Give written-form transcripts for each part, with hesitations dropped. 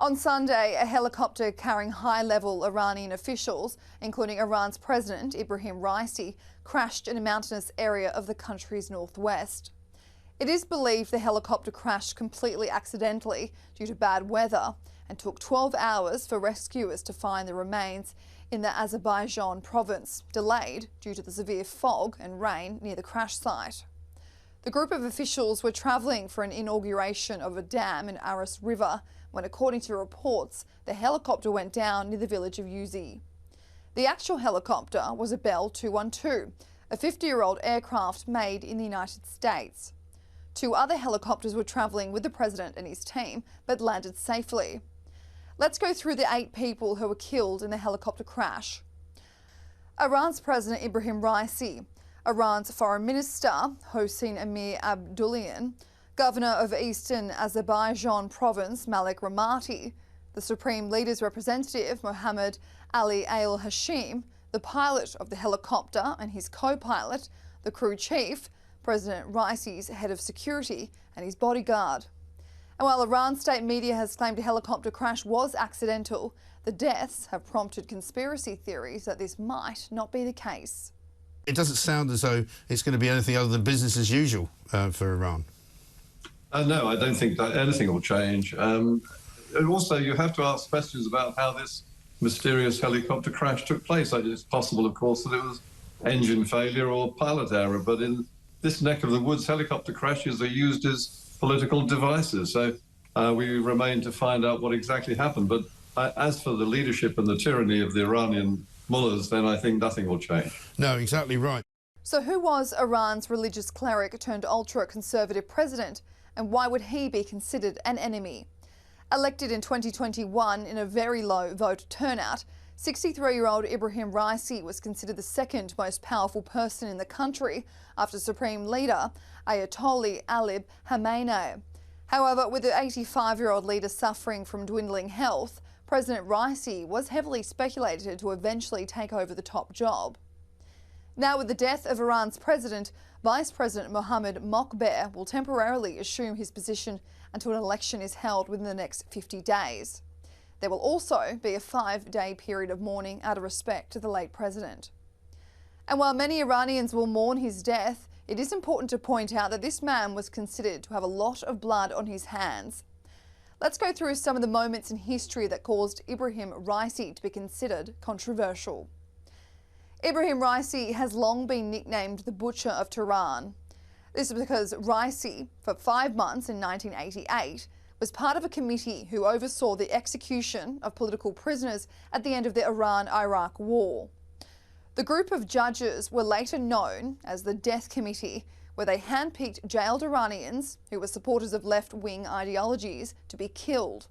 On Sunday, a helicopter carrying high-level Iranian officials, including Iran's President Ebrahim Raisi, crashed in a mountainous area of the country's northwest. It is believed the helicopter crashed completely accidentally due to bad weather and took 12 hours for rescuers to find the remains in the Azerbaijan province, delayed due to the severe fog and rain near the crash site. The group of officials were travelling for an inauguration of a dam in Aras River when, according to reports, the helicopter went down near the village of Yuzi. The actual helicopter was a Bell 212, a 50-year-old aircraft made in the United States. 2 other helicopters were travelling with the president and his team, but landed safely. Let's go through the 8 people who were killed in the helicopter crash. Iran's President Ebrahim Raisi, Iran's Foreign Minister Hossein Amir Abdullahian, Governor of Eastern Azerbaijan Province Malik Ramati, the Supreme Leader's representative Mohammad Ali Hashim, the pilot of the helicopter and his co-pilot, the crew chief, President Raisi's head of security and his bodyguard. And while Iran state media has claimed a helicopter crash was accidental, the deaths have prompted conspiracy theories that this might not be the case. It doesn't sound as though it's going to be anything other than business as usual for Iran. No, I don't think that anything will change. And also, you have to ask questions about how this mysterious helicopter crash took place. It's possible, of course, that it was engine failure or pilot error, but in this neck of the woods, helicopter crashes are used as political devices. So we remain to find out what exactly happened. But as for the leadership and the tyranny of the Iranian mullahs, then I think nothing will change. No, exactly right. So who was Iran's religious cleric turned ultra-conservative president, and why would he be considered an enemy? Elected in 2021 in a very low vote turnout, 63-year-old Ebrahim Raisi was considered the second most powerful person in the country after Supreme Leader Ayatollah Ali Khamenei. However, with the 85-year-old leader suffering from dwindling health, President Raisi was heavily speculated to eventually take over the top job. Now, with the death of Iran's president, Vice President Mohammad Mokhber will temporarily assume his position until an election is held within the next 50 days. There will also be a 5-day period of mourning out of respect to the late president. And while many Iranians will mourn his death, it is important to point out that this man was considered to have a lot of blood on his hands. Let's go through some of the moments in history that caused Ebrahim Raisi to be considered controversial. Ebrahim Raisi has long been nicknamed the Butcher of Tehran. This is because Raisi, for 5 months in 1988, was part of a committee who oversaw the execution of political prisoners at the end of the Iran-Iraq War. The group of judges were later known as the Death Committee, where they handpicked jailed Iranians who were supporters of left-wing ideologies to be killed.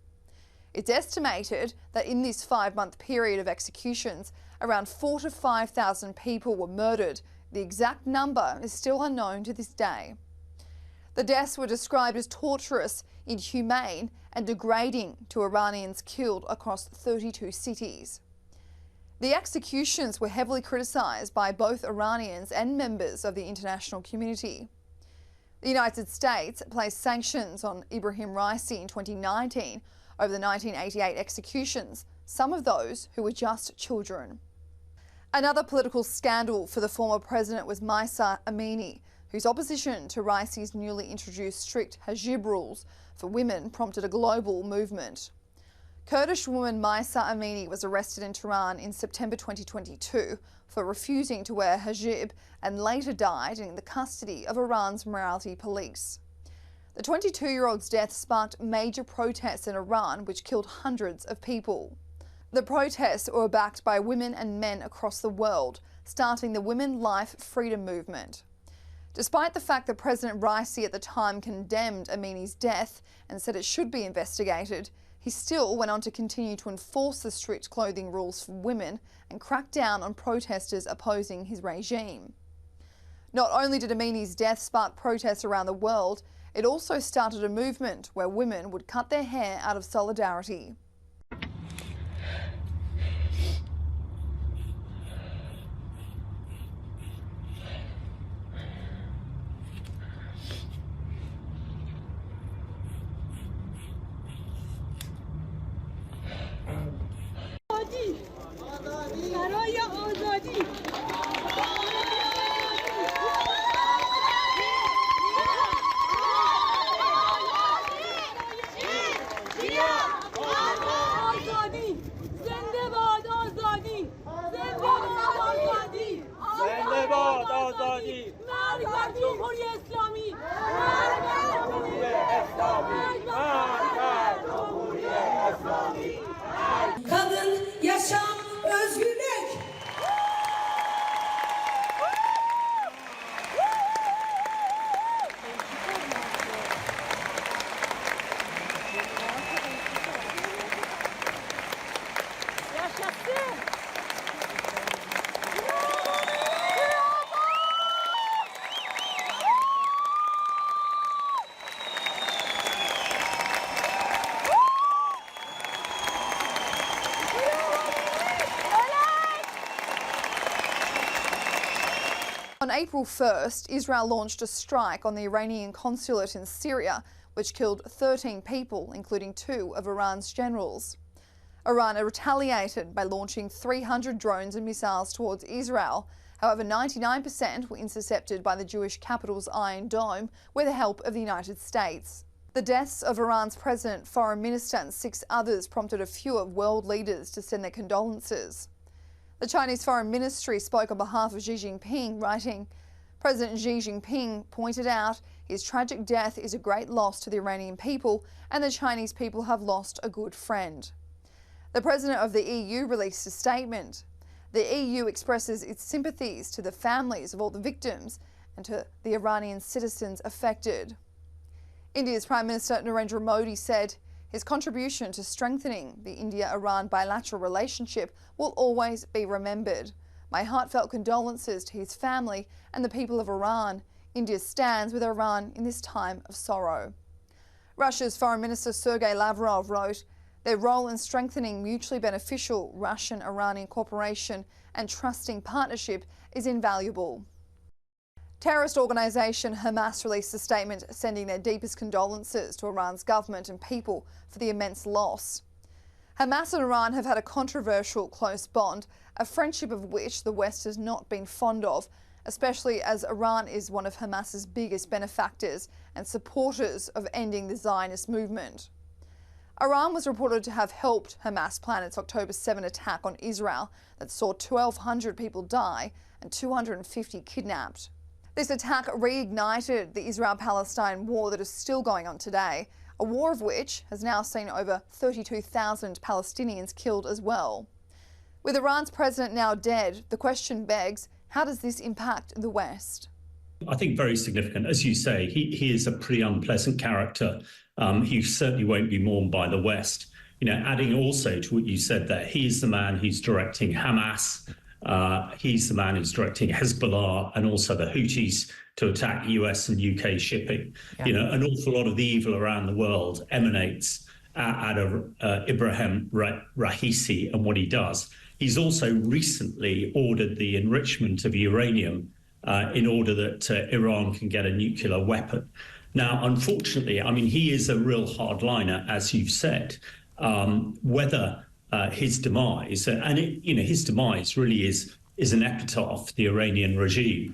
It's estimated that in this 5-month period of executions, around 4,000 to 5,000 people were murdered. The exact number is still unknown to this day. The deaths were described as torturous, inhumane and degrading to Iranians killed across 32 cities. The executions were heavily criticised by both Iranians and members of the international community. The United States placed sanctions on Ebrahim Raisi in 2019 over the 1988 executions, some of those who were just children. Another political scandal for the former president was Mahsa Amini, whose opposition to Raisi's newly introduced strict hijab rules for women prompted a global movement. Kurdish woman Mahsa Amini was arrested in Tehran in September 2022 for refusing to wear hijab and later died in the custody of Iran's morality police. The 22-year-old's death sparked major protests in Iran, which killed hundreds of people. The protests were backed by women and men across the world, starting the Women Life Freedom movement. Despite the fact that President Raisi at the time condemned Amini's death and said it should be investigated, he still went on to continue to enforce the strict clothing rules for women and crack down on protesters opposing his regime. Not only did Amini's death spark protests around the world, it also started a movement where women would cut their hair out of solidarity. Kadın, yaşam, özgürlük. On April 1st, Israel launched a strike on the Iranian consulate in Syria, which killed 13 people, including 2 of Iran's generals. Iran retaliated by launching 300 drones and missiles towards Israel. However, 99% were intercepted by the Jewish capital's Iron Dome with the help of the United States. The deaths of Iran's president, foreign minister and 6 others prompted a few of world leaders to send their condolences. The Chinese Foreign Ministry spoke on behalf of Xi Jinping, writing, President Xi Jinping pointed out his tragic death is a great loss to the Iranian people, and the Chinese people have lost a good friend. The President of the EU released a statement. The EU expresses its sympathies to the families of all the victims and to the Iranian citizens affected. India's Prime Minister Narendra Modi said his contribution to strengthening the India-Iran bilateral relationship will always be remembered. My heartfelt condolences to his family and the people of Iran. India stands with Iran in this time of sorrow. Russia's Foreign Minister Sergei Lavrov wrote, their role in strengthening mutually beneficial Russian-Iranian cooperation and trusting partnership is invaluable. Terrorist organisation Hamas released a statement sending their deepest condolences to Iran's government and people for the immense loss. Hamas and Iran have had a controversial close bond, a friendship of which the West has not been fond of, especially as Iran is one of Hamas's biggest benefactors and supporters of ending the Zionist movement. Iran was reported to have helped Hamas plan its October 7 attack on Israel that saw 1,200 people die and 250 kidnapped. This attack reignited the Israel-Palestine war that is still going on today, a war of which has now seen over 32,000 Palestinians killed as well. With Iran's president now dead, the question begs, how does this impact the West? I think very significant. As you say, he is a pretty unpleasant character. He certainly won't be mourned by the West. You know, adding also to what you said there, he's the man who's directing Hamas. He's the man who's directing Hezbollah and also the Houthis to attack US and UK shipping. Yeah. You know, an awful lot of the evil around the world emanates out of Ebrahim Raisi and what he does. He's also recently ordered the enrichment of uranium in order that Iran can get a nuclear weapon. Now, unfortunately, I mean, he is a real hardliner, as you've said. Whether his demise, and his demise really is an epitaph of the Iranian regime.